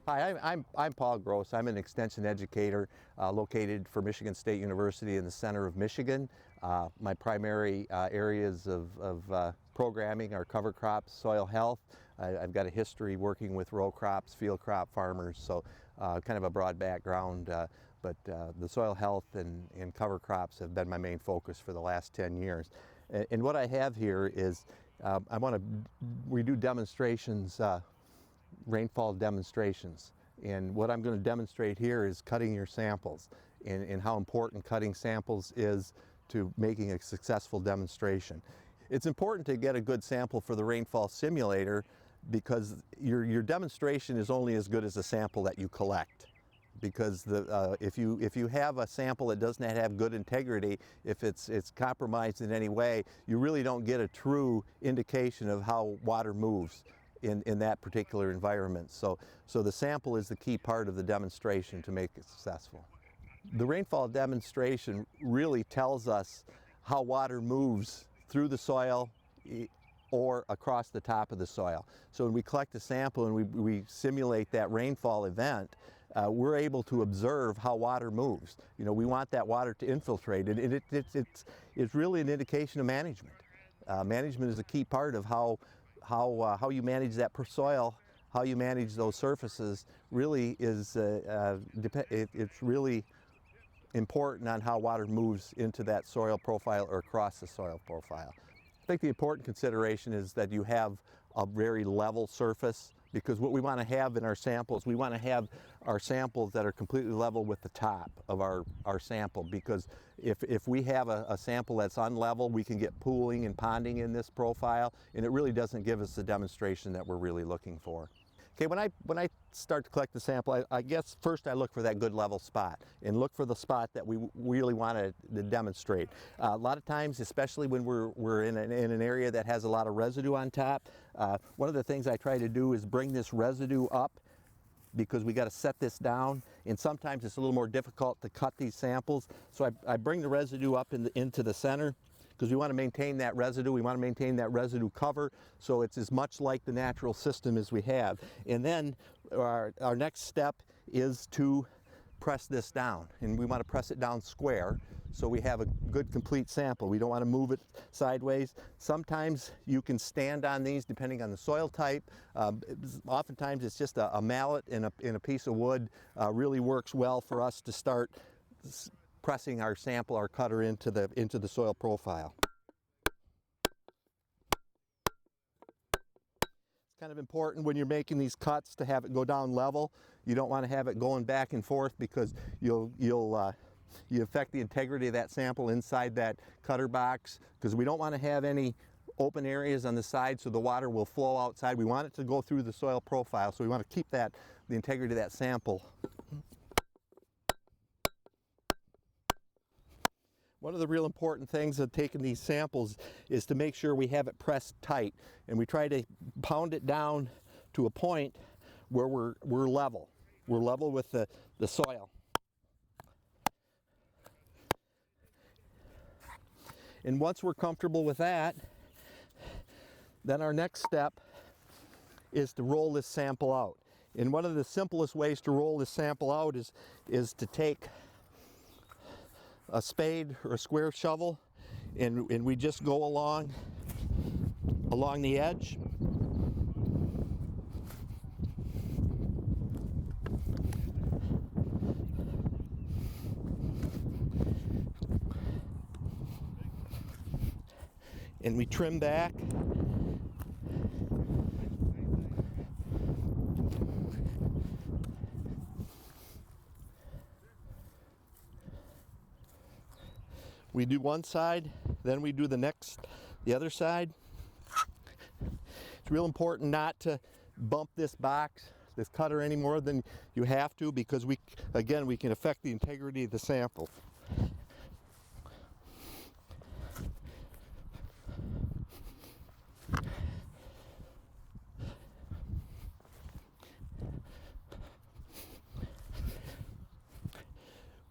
Hi, I'm Paul Gross. I'm an extension educator located for Michigan State University in the center of Michigan. My primary areas of programming are cover crops, soil health. I've got a history working with row crops, field crop farmers, so kind of a broad background, but the soil health and cover crops have been my main focus for the last 10 years. And what I have here is we do demonstrations, rainfall demonstrations, and what I'm going to demonstrate here is cutting your samples and how important cutting samples is to making a successful demonstration. It's important to get a good sample for the rainfall simulator because your demonstration is only as good as the sample that you collect. Because if you have a sample that does not have good integrity, if it's compromised in any way, you really don't get a true indication of how water moves in that particular environment. So the sample is the key part of the demonstration to make it successful. The rainfall demonstration really tells us how water moves through the soil or across the top of the soil. So when we collect a sample and we simulate that rainfall event, we're able to observe how water moves. You know, we want that water to infiltrate, and it's really an indication of management. Management is a key part of how you manage that per soil, how you manage those surfaces. Really is it's really important on how water moves into that soil profile or across the soil profile. I think the important consideration is that you have a very level surface, because what we want to have in our samples, we want to have our samples that are completely level with the top of our sample, because if we have a sample that's unlevel, we can get pooling and ponding in this profile, and it really doesn't give us the demonstration that we're really looking for. Okay, when I start to collect the sample, I guess first I look for that good level spot and look for the spot that we really want to demonstrate. A lot of times, especially when we're in an area that has a lot of residue on top, one of the things I try to do is bring this residue up, because we got to set this down, and sometimes it's a little more difficult to cut these samples. So I bring the residue up into the center, because we want to maintain that residue. We want to maintain that residue cover, so it's as much like the natural system as we have. And then our next step is to press this down, and we want to press it down square so we have a good complete sample. We don't want to move it sideways. Sometimes you can stand on these depending on the soil type. Oftentimes it's just a mallet in a piece of wood really works well for us to start pressing our sample, our cutter into the soil profile. It's kind of important when you're making these cuts to have it go down level. You don't want to have it going back and forth, because you affect the integrity of that sample inside that cutter box, because we don't want to have any open areas on the side so the water will flow outside. We want it to go through the soil profile, so we want to keep the integrity of that sample. One of the real important things of taking these samples is to make sure we have it pressed tight, and we try to pound it down to a point where we're level. We're level with the soil. And once we're comfortable with that, then our next step is to roll this sample out. And one of the simplest ways to roll this sample out is to take a spade or a square shovel, and we just go along the edge. And we trim back. We do one side, then we do the other side. It's real important not to bump this cutter any more than you have to, because we can affect the integrity of the sample.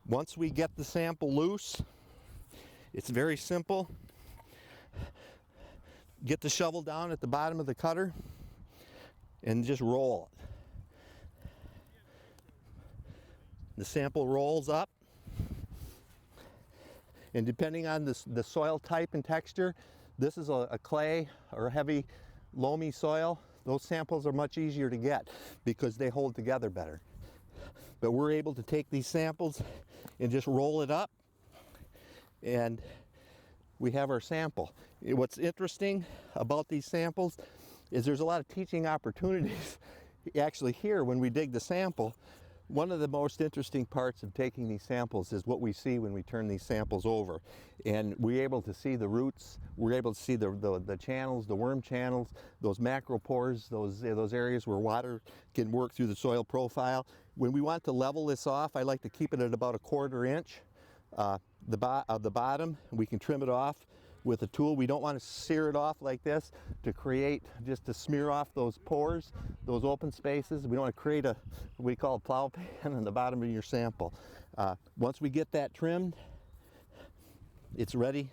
Once we get the sample loose, it's very simple. Get the shovel down at the bottom of the cutter and just roll it. The sample rolls up, and depending on the soil type and texture, this is a clay or a heavy loamy soil. Those samples are much easier to get because they hold together better. But we're able to take these samples and just roll it up, and we have our sample. What's interesting about these samples is there's a lot of teaching opportunities actually here when we dig the sample. One of the most interesting parts of taking these samples is what we see when we turn these samples over. And we're able to see the roots, we're able to see the channels, the worm channels, those macropores, those areas where water can work through the soil profile. When we want to level this off, I like to keep it at about 1/4 inch. The bottom, we can trim it off with a tool. We don't want to sear it off like this to create, just to smear off those pores, those open spaces. We don't want to create what we call a plow pan on the bottom of your sample. Once we get that trimmed, it's ready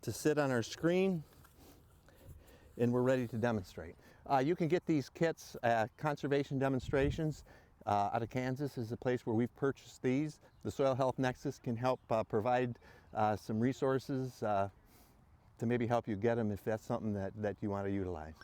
to sit on our screen, and we're ready to demonstrate. You can get these kits, conservation demonstrations, out of Kansas is the place where we've purchased these. The Soil Health Nexus can help provide some resources to maybe help you get them if that's something that you want to utilize.